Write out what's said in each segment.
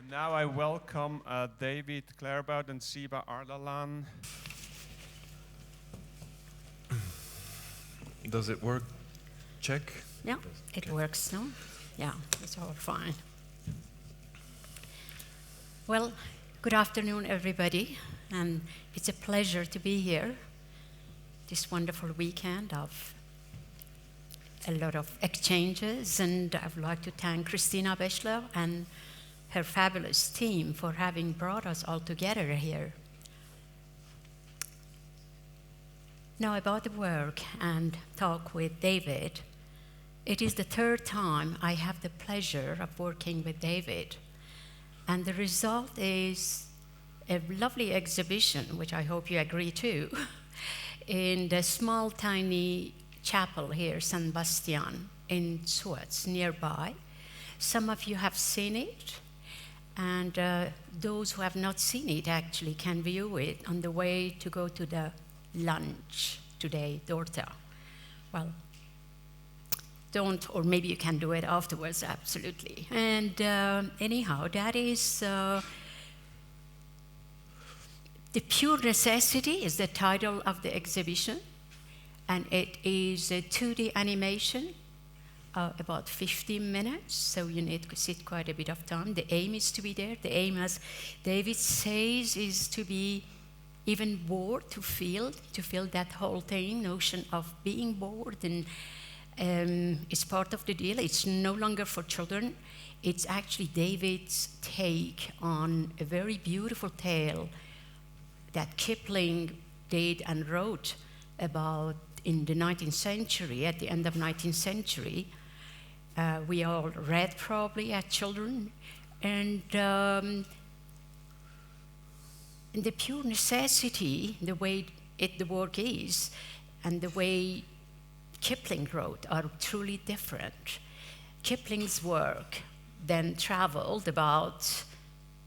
And now I welcome David Claerbout and Siba Ardalan. Does it work? Check? Yeah, it works, no? Yeah, it's all fine. Well, good afternoon, everybody, and it's a pleasure to be here this wonderful weekend of a lot of exchanges, and I would like to thank Christina Beschler and her fabulous team for having brought us all together here. Now about the work and talk with David. It is the third time I have the pleasure of working with David, and the result is a lovely exhibition, which I hope you agree to, in the small, tiny chapel here, San Bastiaun, in Zuoz, nearby. Some of you have seen it, and those who have not seen it actually can view it on the way to go to the lunch today, Dorta. Well, don't, or maybe you can do it afterwards, absolutely. And anyhow, that is The Pure Necessity is the title of the exhibition, and it is a 2D animation, about 15 minutes, so you need to sit quite a bit of time. The aim is to be there. The aim, as David says, is to be even bored, to feel that whole thing, notion of being bored, and it's part of the deal. It's no longer for children. It's actually David's take on a very beautiful tale that Kipling did and wrote about in the 19th century, at the end of 19th century. We all read probably as children. And the pure necessity, the way the work is, and the way Kipling wrote are truly different. Kipling's work then traveled about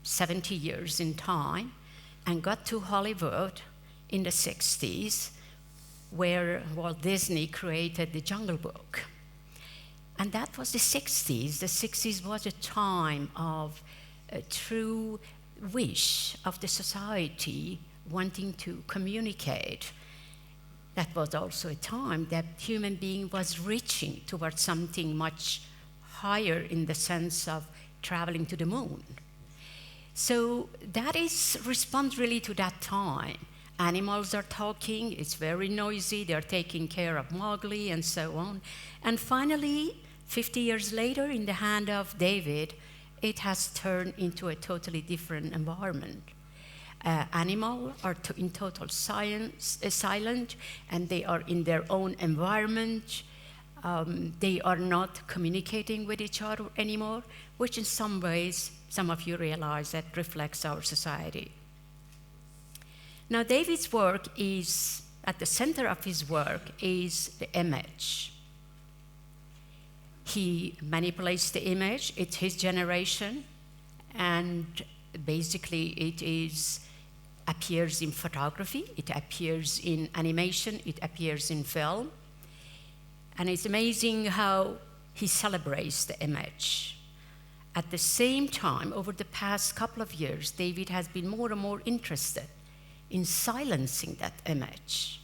70 years in time and got to Hollywood in the 60s, where Walt Disney created the Jungle Book. And that was the 60s. The 60s was a time of a true wish of the society wanting to communicate. That was also a time that human being was reaching towards something much higher in the sense of traveling to the moon. So that is response really to that time. Animals are talking, it's very noisy, they're taking care of Mowgli and so on. And finally, 50 years later, in the hand of David, it has turned into a totally different environment. Animals are in total silent, and they are in their own environment. They are not communicating with each other anymore, which in some ways, some of you realize that reflects our society. Now, David's work is, at the center of his work is the image. He manipulates the image, it's his generation, and basically it appears in photography, it appears in animation, it appears in film. And it's amazing how he celebrates the image. At the same time, over the past couple of years, David has been more and more interested in silencing that image.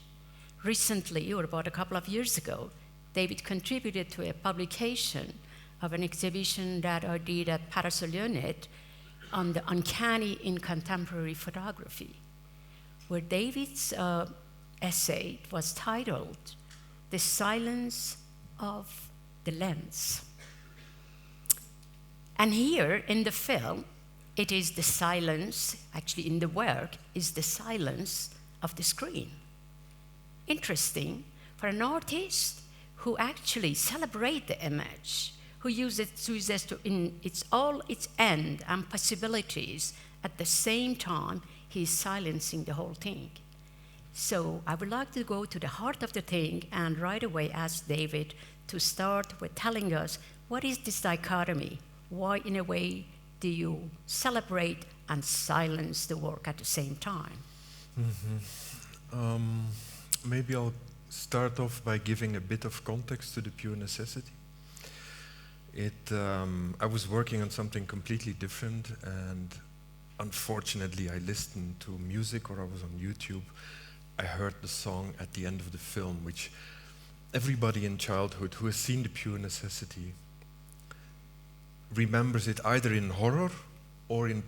Recently, or about a couple of years ago, David contributed to a publication of an exhibition that I did at Parasol unit on the uncanny in contemporary photography, where David's essay was titled "The Silence of the Lens." And here in the film, it is the silence, actually in the work, is the silence of the screen. Interesting for an artist who actually celebrates the image, who uses to in all its end and possibilities. At the same time, he's silencing the whole thing. So I would like to go to the heart of the thing and right away ask David to start with telling us what is this dichotomy? Why, in a way, do you celebrate and silence the work at the same time? Maybe I'll start off by giving a bit of context to the pure necessity. I was working on something completely different, and unfortunately I listened to music, or I was on YouTube. I heard the song at the end of the film, which everybody in childhood who has seen The Pure Necessity remembers it either in horror or in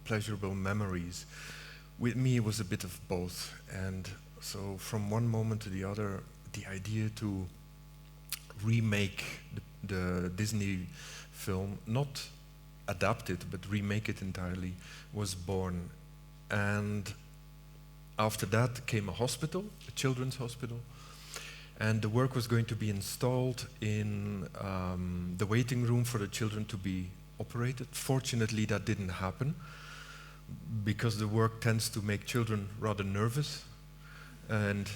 pleasurable memories. With me, it was a bit of both, and so from one moment to the other, the idea to remake the Disney film, not adapt it, but remake it entirely, was born. And after that came a hospital, a children's hospital, and the work was going to be installed in the waiting room for the children to be operated. Fortunately, that didn't happen, because the work tends to make children rather nervous, and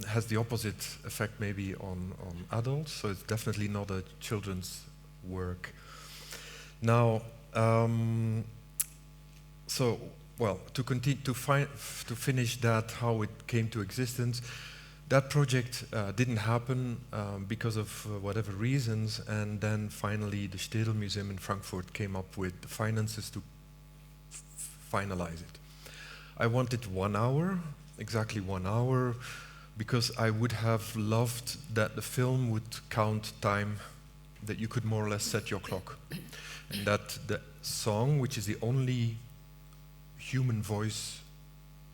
has the opposite effect maybe on adults, so it's definitely not a children's work. Now, to finish that, how it came to existence, that project didn't happen because of whatever reasons, and then finally the Städel Museum in Frankfurt came up with the finances to finalize it. I wanted 1 hour, exactly 1 hour, because I would have loved that the film would count time, that you could more or less set your clock, and that the song, which is the only human voice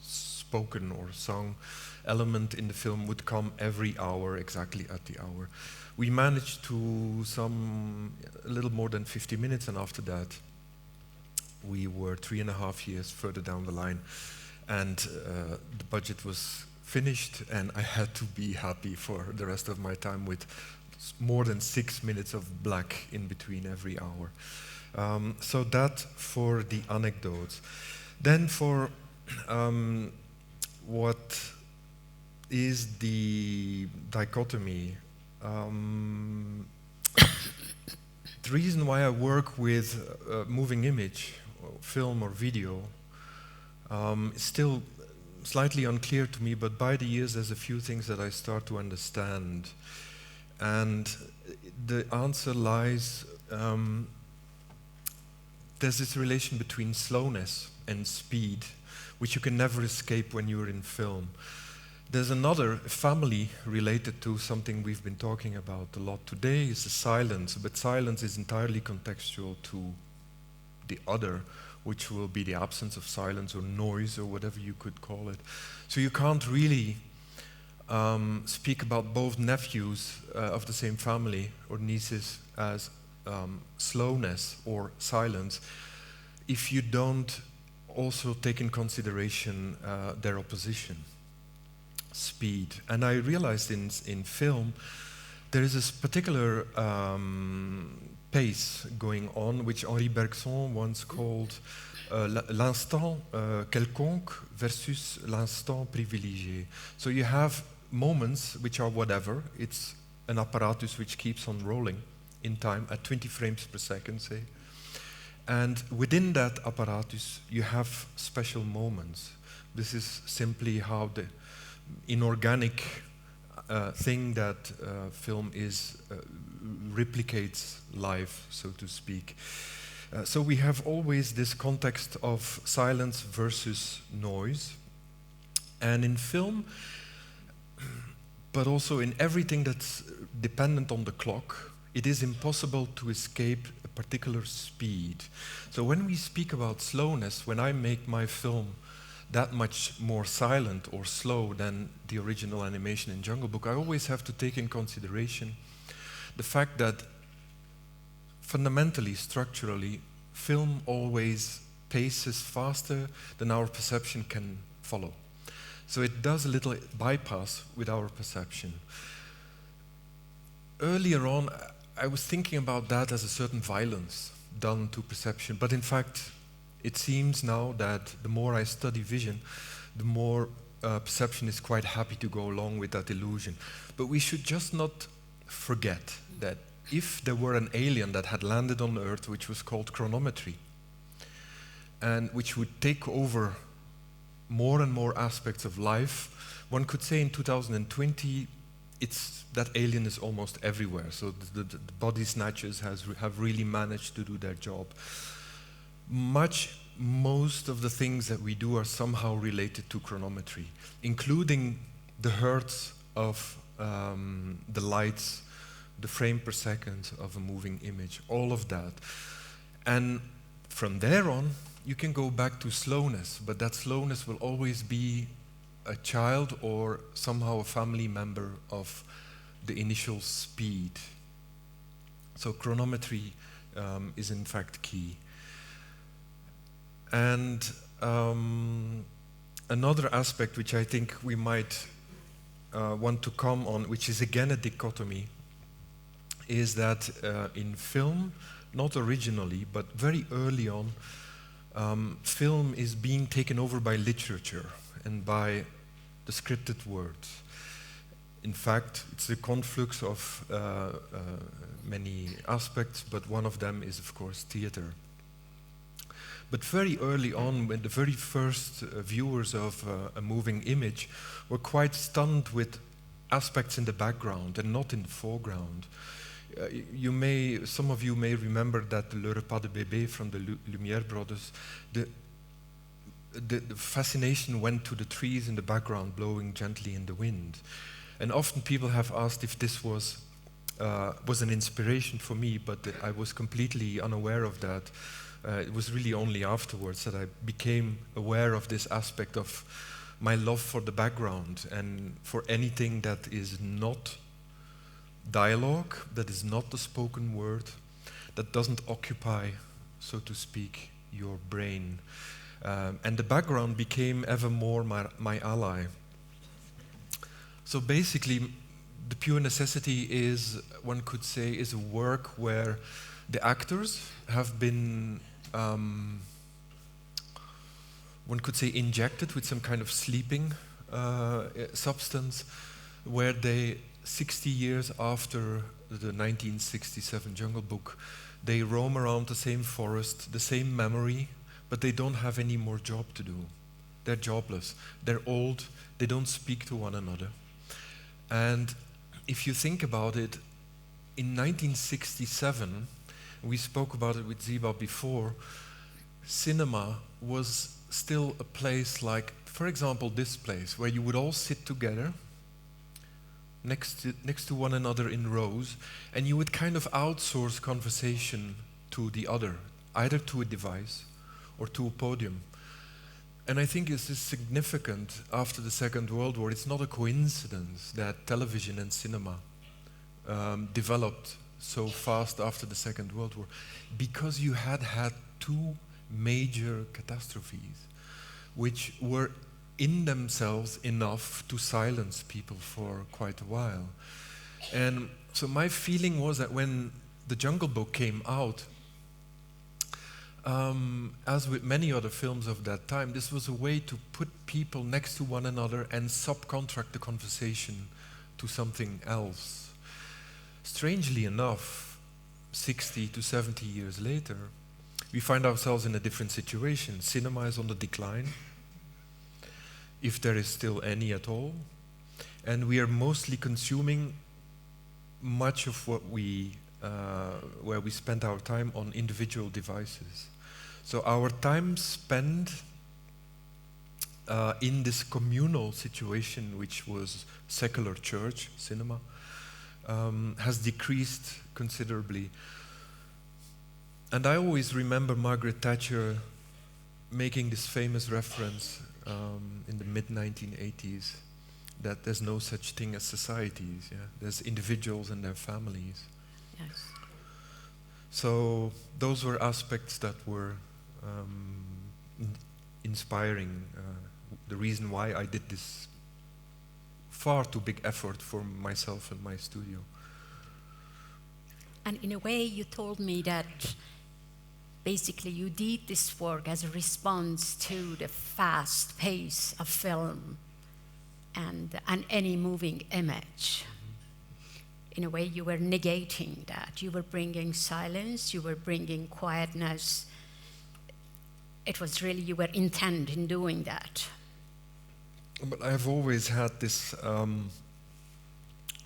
spoken or sung element in the film, would come every hour, exactly at the hour. We managed to a little more than 50 minutes, and after that we were 3.5 years further down the line, and the budget was finished, and I had to be happy for the rest of my time with more than 6 minutes of black in between every hour. So that for the anecdotes. Then for what is the dichotomy. The reason why I work with moving image, film or video, is still slightly unclear to me, but by the years there's a few things that I start to understand. And the answer lies, there's this relation between slowness and speed, which you can never escape when you're in film. There's another family related to something we've been talking about a lot today, is the silence, but silence is entirely contextual to the other, which will be the absence of silence or noise or whatever you could call it. So you can't really speak about both nephews of the same family or nieces as slowness or silence if you don't also take in consideration their opposition, speed. And I realized in film there is this particular pace going on, which Henri Bergson once called l'instant quelconque versus l'instant privilégié. So you have moments which are whatever, it's an apparatus which keeps on rolling in time at 20 frames per second, say. And within that apparatus, you have special moments. This is simply how the inorganic thing that film is replicates life, so to speak. So we have always this context of silence versus noise. And in film, but also in everything that's dependent on the clock, it is impossible to escape a particular speed. So when we speak about slowness, when I make my film that much more silent or slow than the original animation in Jungle Book, I always have to take in consideration the fact that fundamentally, structurally, film always paces faster than our perception can follow. So it does a little bypass with our perception. Earlier on, I was thinking about that as a certain violence done to perception, but in fact, it seems now that the more I study vision, the more perception is quite happy to go along with that illusion. But we should just not forget that if there were an alien that had landed on Earth, which was called chronometry, and which would take over more and more aspects of life, one could say in 2020, that alien is almost everywhere. So the body snatchers have really managed to do their job. Most of the things that we do are somehow related to chronometry, including the hertz of the lights, the frame per second of a moving image, all of that. And from there on, you can go back to slowness, but that slowness will always be a child or somehow a family member of the initial speed. So chronometry is in fact key. And another aspect which I think we might want to come on, which is again a dichotomy, is that in film, not originally, but very early on, film is being taken over by literature and by the scripted words. In fact, it's a conflux of many aspects, but one of them is, of course, theater. But very early on, when the very first viewers of a moving image were quite stunned with aspects in the background and not in the foreground. Some of you may remember that Le Repas de Bébé from the Lumière brothers, the fascination went to the trees in the background blowing gently in the wind. And often people have asked if this was an inspiration for me, but I was completely unaware of that. It was really only afterwards that I became aware of this aspect of my love for the background and for anything that is not dialogue, that is not the spoken word, that doesn't occupy, so to speak, your brain. And the background became ever more my ally. So basically, The Pure Necessity is, one could say, is a work where the actors have been, one could say, injected with some kind of sleeping substance, where they, 60 years after the 1967 Jungle Book, they roam around the same forest, the same memory, but they don't have any more job to do. They're jobless. They're old. They don't speak to one another. And if you think about it, in 1967, we spoke about it with Ziba before, cinema was still a place like, for example, this place, where you would all sit together next to one another in rows, and you would kind of outsource conversation to the other, either to a device or to a podium. And I think this is significant after the Second World War. It's not a coincidence that television and cinema developed so fast after the Second World War, because you had two major catastrophes, which were in themselves enough to silence people for quite a while. And so my feeling was that when The Jungle Book came out, as with many other films of that time, this was a way to put people next to one another and subcontract the conversation to something else. Strangely enough, 60 to 70 years later, we find ourselves in a different situation. Cinema is on the decline, if there is still any at all, and we are mostly consuming much of what where we spend our time on individual devices. So our time spent in this communal situation, which was secular church, cinema, has decreased considerably. And I always remember Margaret Thatcher making this famous reference in the mid-1980s, that there's no such thing as societies. Yeah? There's individuals and their families. Yes. So those were aspects that were inspiring. The reason why I did this far too big effort for myself and my studio. And in a way, you told me that basically you did this work as a response to the fast pace of film and any moving image. In a way, you were negating that. You were bringing silence, you were bringing quietness. It was really, you were intent in doing that. But I've always had this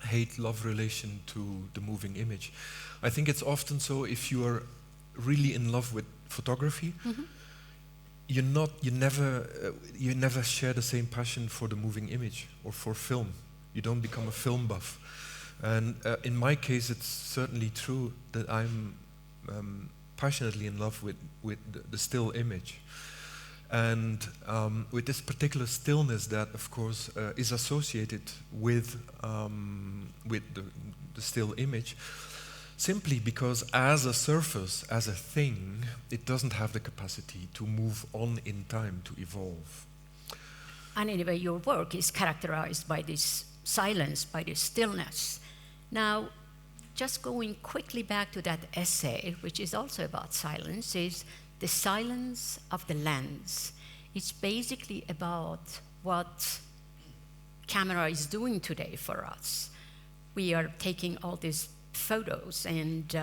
hate-love relation to the moving image. I think it's often so if you are really in love with photography, you never share the same passion for the moving image or for film. You don't become a film buff. And in my case, it's certainly true that I'm passionately in love with the still image. And with this particular stillness that, of course, is associated with the still image, simply because as a surface, as a thing, it doesn't have the capacity to move on in time, to evolve. And anyway, your work is characterized by this silence, by this stillness. Now, just going quickly back to that essay, which is also about silence, is the silence of the lens. It's basically about what camera is doing today for us. We are taking all these photos and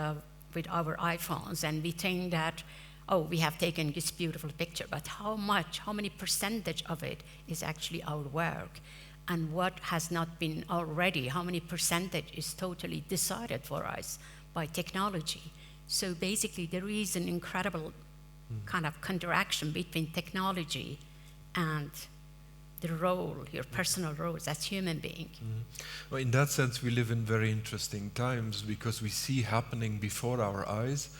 with our iPhones, and we think that, oh, we have taken this beautiful picture, but how many percentage of it is actually our work? And what has not been already, how many percentage is totally decided for us by technology? So basically, there is an incredible kind of counteraction between technology and the role, your personal roles as human being. Well, in that sense, we live in very interesting times because we see happening before our eyes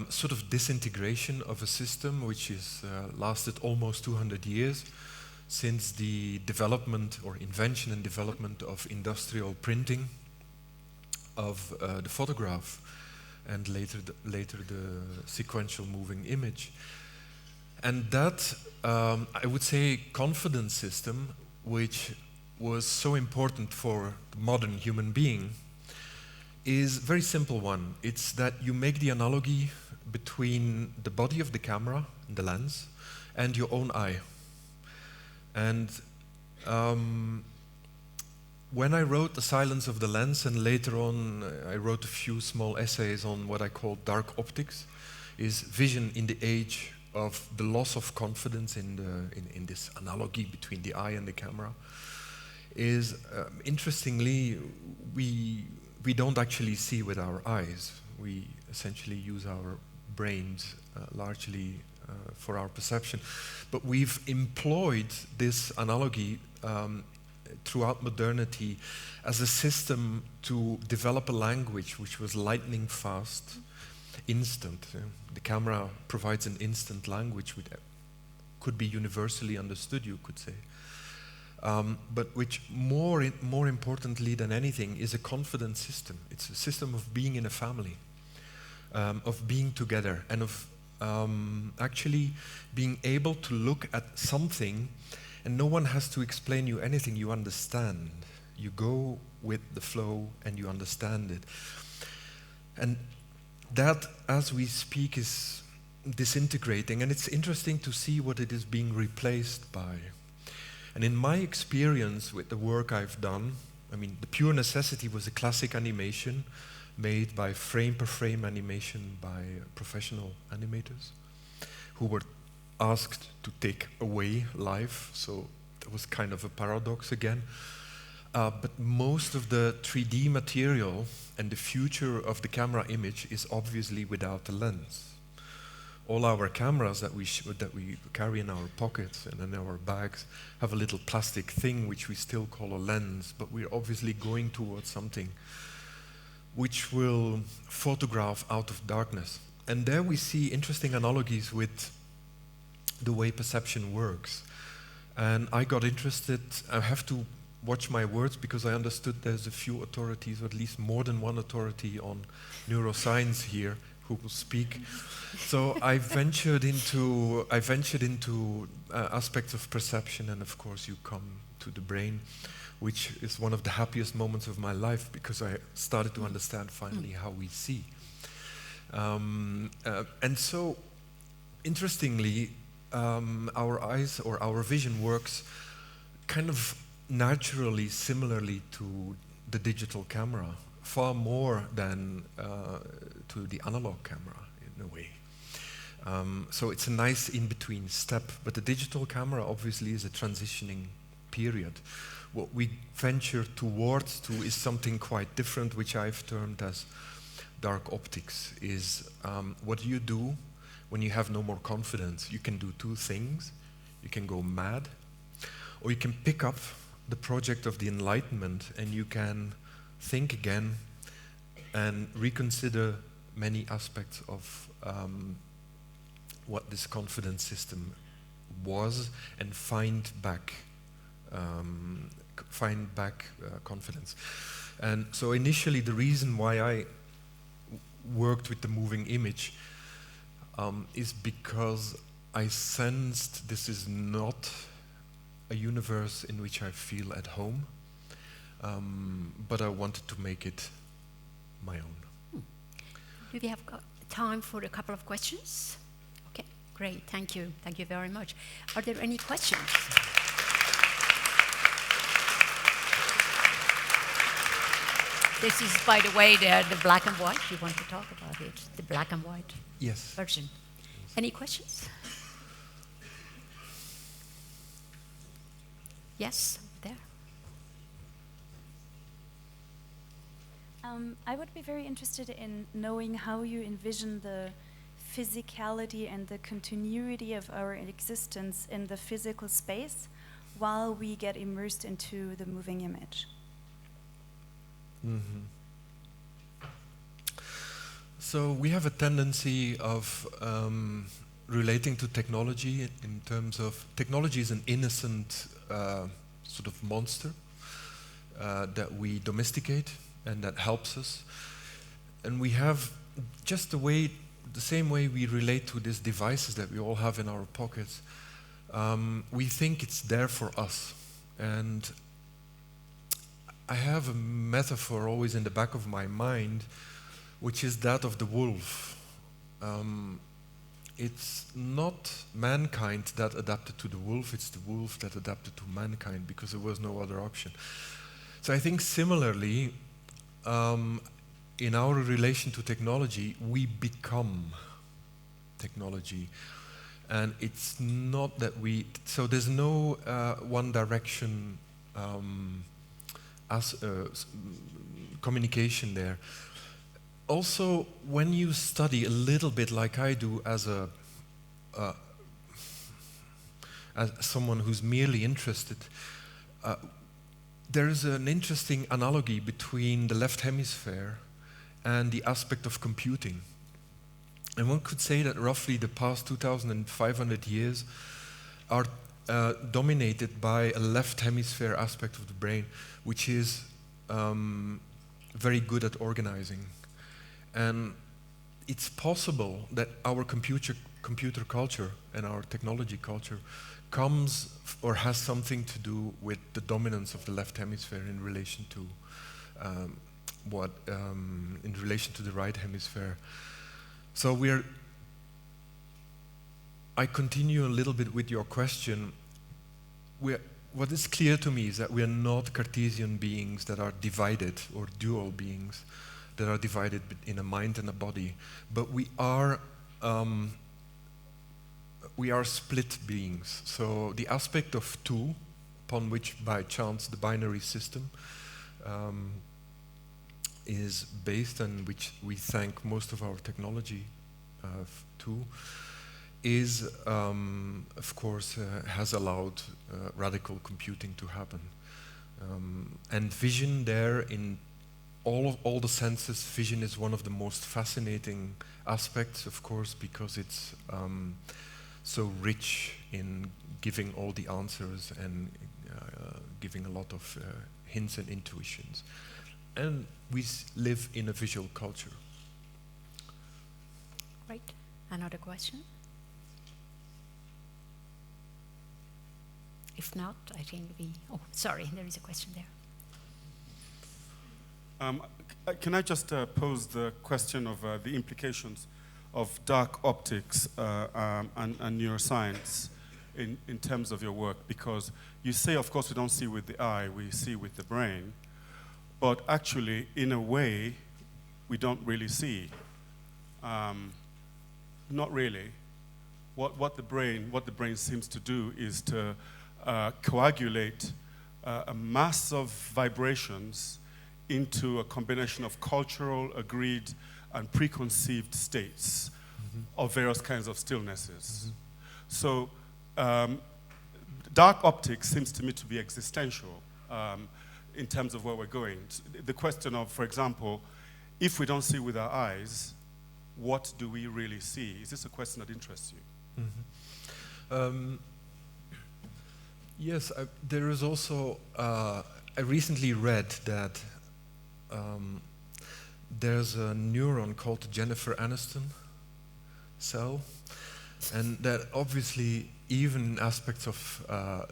sort of disintegration of a system which is lasted almost 200 years since the development or invention and development of industrial printing of the photograph and later the sequential moving image. And that, I would say, confidence system, which was so important for the modern human being, is a very simple one. It's that you make the analogy between the body of the camera, the lens, and your own eye. And when I wrote The Silence of the Lens, and later on I wrote a few small essays on what I call dark optics, is vision in the age of the loss of confidence in this analogy between the eye and the camera, is interestingly, we don't actually see with our eyes. We essentially use our brains largely for our perception. But we've employed this analogy throughout modernity as a system to develop a language which was lightning fast, instant. The camera provides an instant language which could be universally understood, you could say. But which more importantly than anything is a confidence system. It's a system of being in a family, of being together, and of actually being able to look at something and no one has to explain you anything. You understand. You go with the flow and you understand it. And that, as we speak, is disintegrating, and it's interesting to see what it is being replaced by. And in my experience with the work I've done, I mean, The Pure Necessity was a classic animation made by frame-per-frame animation by professional animators who were asked to take away life, so that was kind of a paradox again. But most of the 3D material and the future of the camera image is obviously without the lens. All our cameras that we carry in our pockets and in our bags have a little plastic thing which we still call a lens, but we're obviously going towards something which will photograph out of darkness. And there we see interesting analogies with the way perception works. And I got interested. I have to watch my words because I understood there's a few authorities, or at least more than one authority on neuroscience here who will speak. So I ventured into aspects of perception, and of course you come to the brain, which is one of the happiest moments of my life because I started to understand finally how we see. And so, interestingly, our eyes or our vision works kind of naturally, similarly to the digital camera, far more than to the analog camera in a way. So it's a nice in-between step, but the digital camera obviously is a transitioning period What we venture towards to is something quite different, which I've termed as dark optics, is what you do when you have no more confidence. You can do two things. You can go mad, or you can pick up the project of the Enlightenment and you can think again and reconsider many aspects of what this confidence system was, and find back confidence. And so initially the reason why I worked with the moving image is because I sensed this is not a universe in which I feel at home, but I wanted to make it my own. Do we have time for a couple of questions? Okay, great, thank you. Thank you very much. Are there any questions? This is, by the way, the black and white. You want to talk about it, the black and white version. Any questions? Yes, there. I would be very interested in knowing how you envision the physicality and the continuity of our existence in the physical space while we get immersed into the moving image. Mm-hmm. So we have a tendency of relating to technology in terms of technology is an innocent sort of monster that we domesticate and that helps us. And we have just the same way we relate to these devices that we all have in our pockets. We think it's there for us. And I have a metaphor always in the back of my mind, which is that of the wolf. It's not mankind that adapted to the wolf, it's the wolf that adapted to mankind because there was no other option. So I think similarly, in our relation to technology, we become technology. And it's not that so there's no one direction communication there. Also, when you study a little bit like I do as someone who's merely interested, there is an interesting analogy between the left hemisphere and the aspect of computing. And one could say that roughly the past 2,500 years are dominated by a left hemisphere aspect of the brain, which is very good at organizing. And it's possible that our computer culture and our technology culture comes or has something to do with the dominance of the left hemisphere in relation to in relation to the right hemisphere. So I continue a little bit with your question. What is clear to me is that we are not Cartesian beings that are divided, or dual beings that are divided in a mind and a body, but we are split beings. So the aspect of two, upon which by chance the binary system is based, and which we thank most of our technology to, is of course has allowed radical computing to happen. And vision there, in all the senses, vision is one of the most fascinating aspects, of course, because it's so rich in giving all the answers and giving a lot of hints and intuitions. And we live in a visual culture. Great. Another question? If not, I think oh, sorry, there is a question there. Can I just pose the question of the implications of dark optics and neuroscience in terms of your work? Because you say, of course, we don't see with the eye, we see with the brain. But actually, in a way, we don't really see. Not really. What the brain seems to do is to coagulate a mass of vibrations into a combination of cultural, agreed, and preconceived states of various kinds of stillnesses. So dark optics seems to me to be existential in terms of where we're going. The question of, for example, if we don't see with our eyes, what do we really see? Is this a question that interests you? Yes, there is also, I recently read that there's a neuron called Jennifer Aniston cell, and that obviously even in aspects of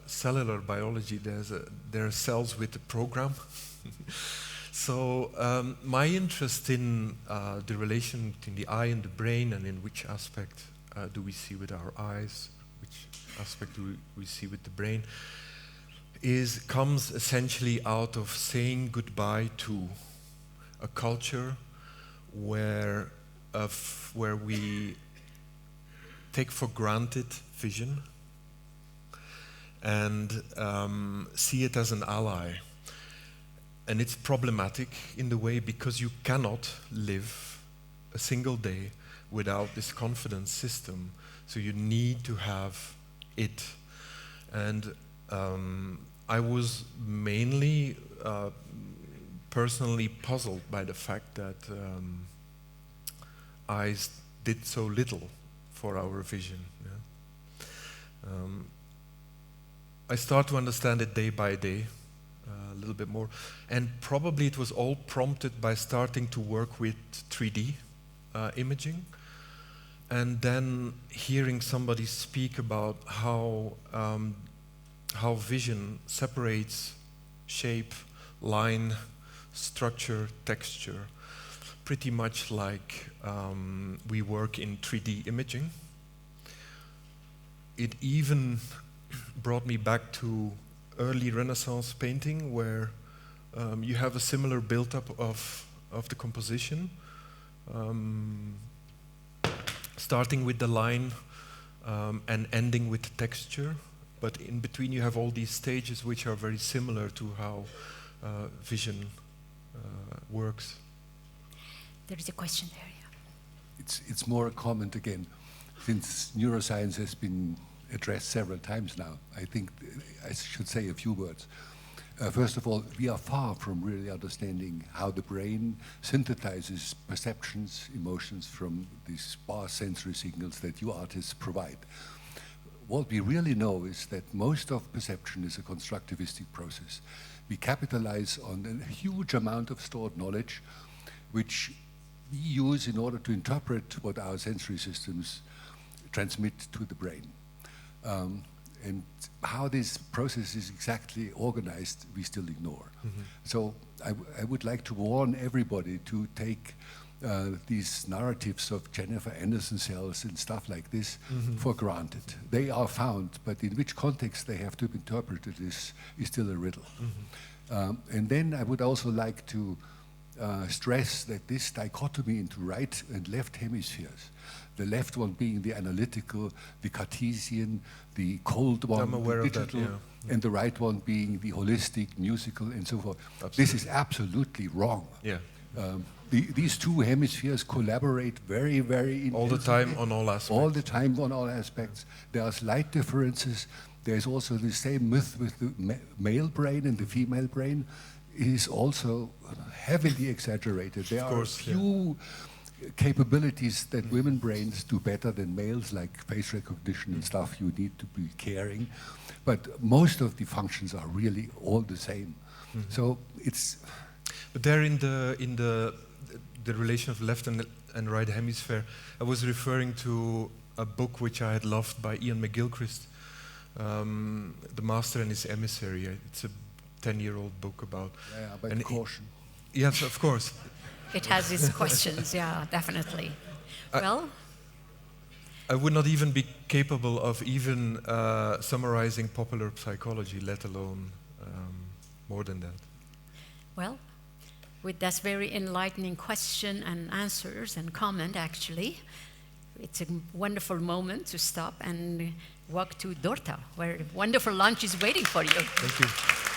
cellular biology, there are cells with a program. So my interest in the relation between the eye and the brain, and in which aspect do we see with our eyes, which aspect do we see with the brain, comes essentially out of saying goodbye to a culture where we take for granted vision and see it as an ally. And it's problematic in the way because you cannot live a single day without this confidence system. So you need to have it. And I was mainly personally puzzled by the fact that eyes did so little for our vision. Yeah. I start to understand it day by day, a little bit more. And probably it was all prompted by starting to work with 3D imaging, and then hearing somebody speak about how vision separates shape, line, structure, texture, pretty much like we work in 3D imaging. It even brought me back to early Renaissance painting, where you have a similar build-up of the composition, starting with the line and ending with the texture. But in between you have all these stages which are very similar to how vision works. There is a question there, yeah. It's more a comment again. Since neuroscience has been addressed several times now, I think I should say a few words. First of all, we are far from really understanding how the brain synthesizes perceptions, emotions from these sparse sensory signals that you artists provide. What we really know is that most of perception is a constructivistic process. We capitalize on a huge amount of stored knowledge, which we use in order to interpret what our sensory systems transmit to the brain. And how this process is exactly organized, we still ignore. So I would like to warn everybody to take these narratives of Jennifer Aniston cells and stuff like this for granted. They are found, but in which context they have to be interpreted is still a riddle. And then I would also like to stress that this dichotomy into right and left hemispheres, the left one being the analytical, the Cartesian, the cold one, the digital, and the right one being the holistic, musical, and so forth. Absolutely. This is absolutely wrong. Yeah. These two hemispheres collaborate very, very all the time on all aspects. All the time on all aspects. There are slight differences. There's also the same myth with the male brain and the female brain. It is also heavily exaggerated. There are a few capabilities that women brains do better than males, like face recognition and stuff. You need to be caring, but most of the functions are really all the same. So it's. But there in the relation of left and right hemisphere, I was referring to a book which I had loved by Ian McGilchrist, The Master and His Emissary. It's a 10-year-old book about. Yeah, but caution. Yes, of course. It has its questions, yeah, definitely. Well? I would not even be capable of even summarizing popular psychology, let alone more than that. Well, with that very enlightening question and answers and comment, actually, it's a wonderful moment to stop and walk to Dorta, where a wonderful lunch is waiting for you. Thank you.